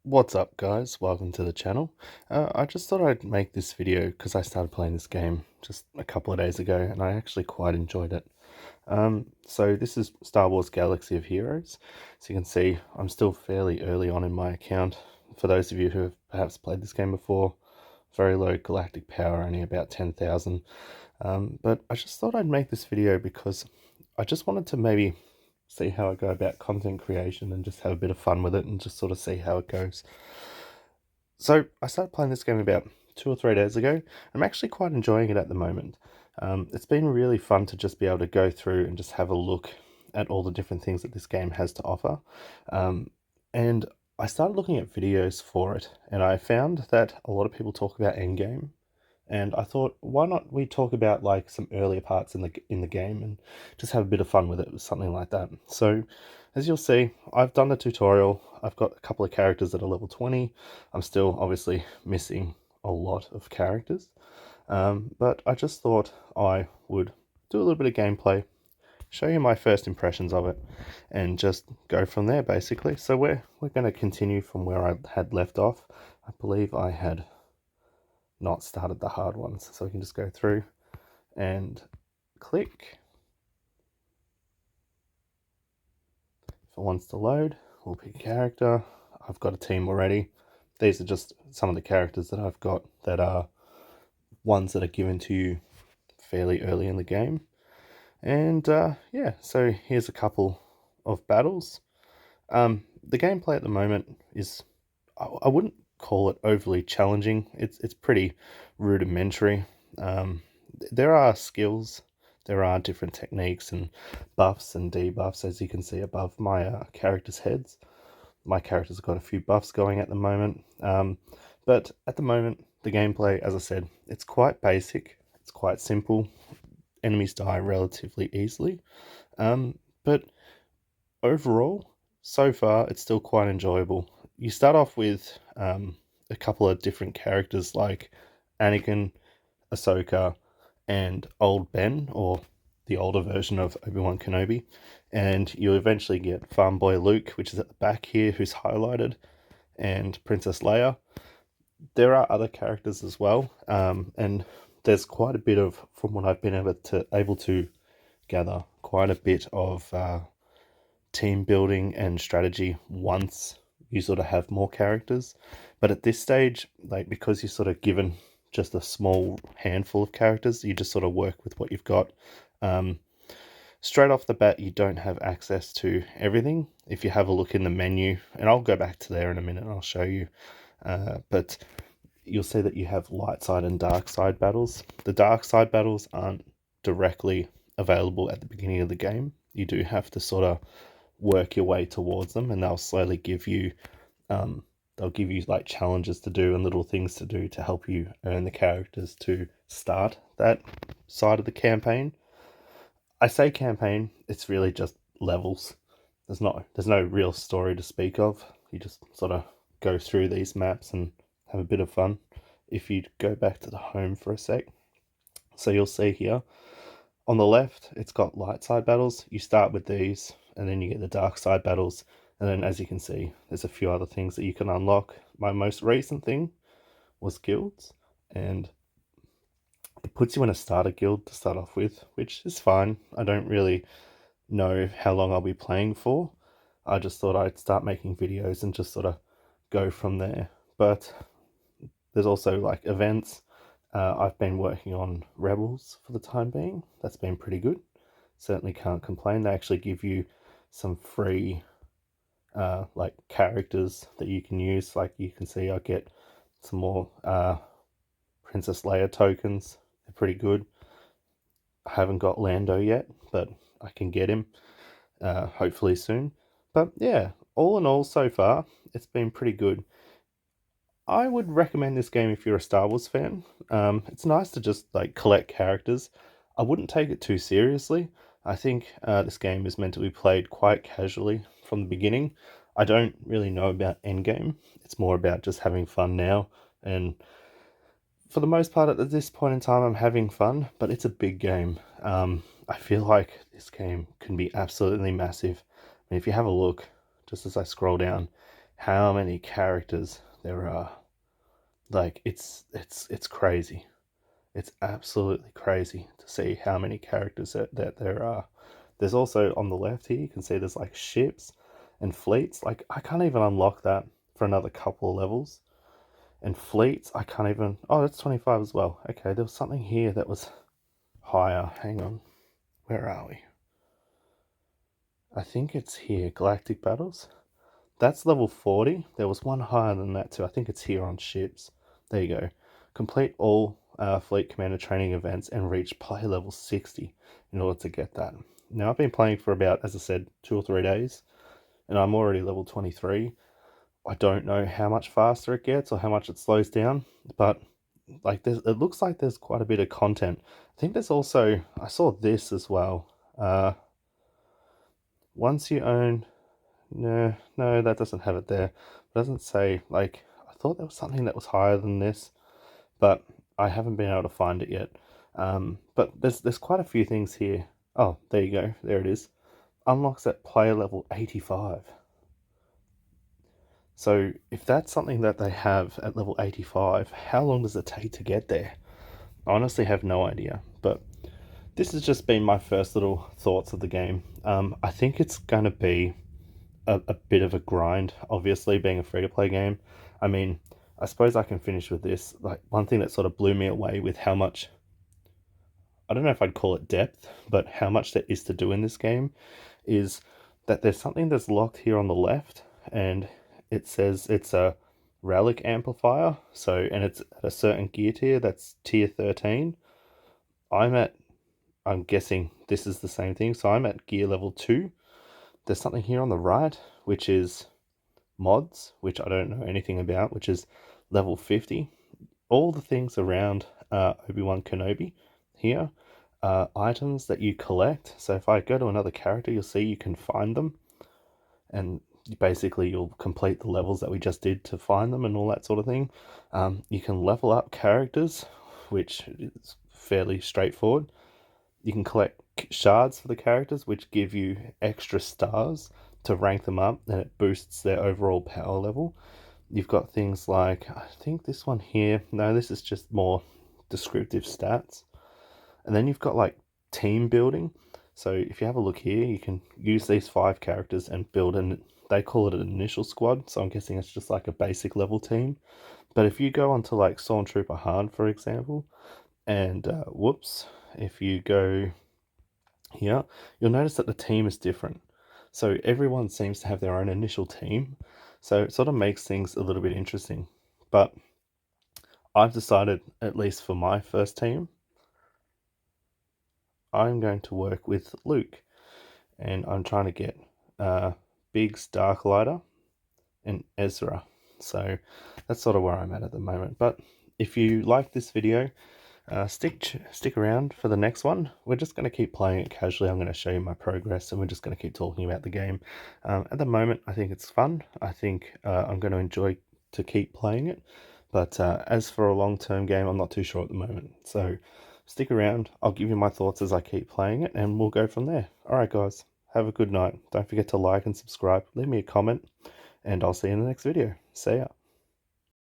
What's up guys, welcome to the channel. I just thought I'd make this video because I started playing this game just a couple of days ago and I actually quite enjoyed it. So this is Star Wars Galaxy of Heroes. So you can see I'm still fairly early on in my account. For those of you who have perhaps played this game before, very low galactic power, only about 10,000. But I just thought I'd make this video because I just wanted to maybe see how I go about content creation and just have a bit of fun with it and just sort of see how it goes. So I started playing this game about 2 or 3 days ago. I'm actually quite enjoying it at the moment. It's been really fun to just be able to go through and just have a look at all the different things that this game has to offer. And I started looking at videos for it, and I found that a lot of people talk about endgame, and I thought, why not we talk about like some earlier parts in the game and just have a bit of fun with it, with something like that. So, as you'll see, I've done the tutorial. I've got a couple of characters that are level 20. I'm still obviously missing a lot of characters, but I just thought I would do a little bit of gameplay, show you my first impressions of it, and just go from there basically. So we're going to continue from where I had left off. I believe I had not started the hard ones, so we can just go through and click. If it wants to load, we'll pick a character. I've got a team already. These are just some of the characters that I've got that are ones that are given to you fairly early in the game. And yeah, so here's a couple of battles. The gameplay at the moment is, I wouldn't call it overly challenging. It's pretty rudimentary. There are skills, there are different techniques and buffs and debuffs, as you can see above my characters' heads. My character's got a few buffs going at the moment, but at the moment, the gameplay, as I said, it's quite basic, it's quite simple. Enemies die relatively easily, but overall, so far, it's still quite enjoyable. You start off with a couple of different characters like Anakin, Ahsoka, and Old Ben, or the older version of Obi-Wan Kenobi, and you eventually get Farm Boy Luke, which is at the back here, who's highlighted, and Princess Leia. There are other characters as well, and there's quite a bit of, from what I've been able to gather, quite a bit of team building and strategy once you sort of have more characters. But at this stage, like, because you're sort of given just a small handful of characters, you just sort of work with what you've got. Straight off the bat, you don't have access to everything. If you have a look in the menu, and I'll go back to there in a minute and I'll show you, but you'll see that you have light side and dark side battles. The dark side battles aren't directly available at the beginning of the game. You do have to sort of work your way towards them, and they'll slowly give you like challenges to do and little things to do to help you earn the characters to start that side of the campaign. I say campaign, it's really just levels. There's no real story to speak of. You just sort of go through these maps and have a bit of fun. If you go back to the home for a sec, so you'll see here on the left, it's got light side battles. You start with these, and then you get the dark side battles. And then, as you can see, there's a few other things that you can unlock. My most recent thing was guilds, and it puts you in a starter guild to start off with, which is fine. I don't really know how long I'll be playing for. I just thought I'd start making videos and just sort of go from there. But there's also like events. I've been working on Rebels for the time being. That's been pretty good. Certainly can't complain. They actually give you some free like characters that you can use. Like you can see, I get some more Princess Leia tokens. They're pretty good. I haven't got Lando yet, but I can get him hopefully soon. But yeah, all in all, so far, it's been pretty good. I would recommend this game if you're a Star Wars fan. It's nice to just like collect characters. I wouldn't take it too seriously. I think this game is meant to be played quite casually from the beginning. I don't really know about endgame. It's more about just having fun now. And for the most part, at this point in time, I'm having fun, but it's a big game. I feel like this game can be absolutely massive. I mean, if you have a look, just as I scroll down, how many characters there are. Like, it's crazy. It's absolutely crazy to see how many characters that there are. There's also on the left here, you can see there's like ships and fleets. Like, I can't even unlock that for another couple of levels. And fleets, I can't even. Oh, it's 25 as well. Okay, there was something here that was higher. Hang on. Where are we? I think it's here. Galactic Battles. That's level 40. There was one higher than that too. I think it's here on ships. There you go. Complete all Fleet Commander training events and reach player level 60 in order to get that. Now, I've been playing for about, as I said, 2 or 3 days, and I'm already level 23. I don't know how much faster it gets or how much it slows down, but like it looks like there's quite a bit of content. I think there's also, I saw this as well. Once you own, no, that doesn't have it there. It doesn't say, like, I thought there was something that was higher than this, but I haven't been able to find it yet. But there's quite a few things here. Oh, there you go. There it is. Unlocks at player level 85. So if that's something that they have at level 85, how long does it take to get there? I honestly have no idea, but this has just been my first little thoughts of the game. I think it's going to be a bit of a grind, obviously, being a free-to-play game. I mean, I suppose I can finish with this. Like, one thing that sort of blew me away with how much, I don't know if I'd call it depth, but how much there is to do in this game is that there's something that's locked here on the left, and it says it's a relic amplifier. So, and it's at a certain gear tier, that's tier 13. I'm guessing this is the same thing. So I'm at gear level 2. There's something here on the right, which is mods, which I don't know anything about, which is level 50. All the things around Obi-Wan Kenobi here are items that you collect. So if I go to another character, you'll see you can find them. And basically you'll complete the levels that we just did to find them and all that sort of thing. You can level up characters, which is fairly straightforward. You can collect shards for the characters, which give you extra stars to rank them up, and it boosts their overall power level. You've got things like, I think this one here, no, this is just more descriptive stats. And then you've got like team building. So if you have a look here, you can use these 5 characters and build they call it an initial squad. So I'm guessing it's just like a basic level team. But if you go onto like Stormtrooper Han, for example, and if you go here, you'll notice that the team is different. So everyone seems to have their own initial team. So it sort of makes things a little bit interesting. But I've decided, at least for my first team, I'm going to work with Luke. And I'm trying to get Biggs Darklighter and Ezra. So that's sort of where I'm at the moment. But if you like this video, stick around for the next one. We're just going to keep playing it casually. I'm going to show you my progress, and we're just going to keep talking about the game. At the moment, I think it's fun. I think I'm going to enjoy to keep playing it. But as for a long-term game, I'm not too sure at the moment. So stick around. I'll give you my thoughts as I keep playing it, and we'll go from there. Alright guys, have a good night. Don't forget to like and subscribe. Leave me a comment, and I'll see you in the next video. See ya.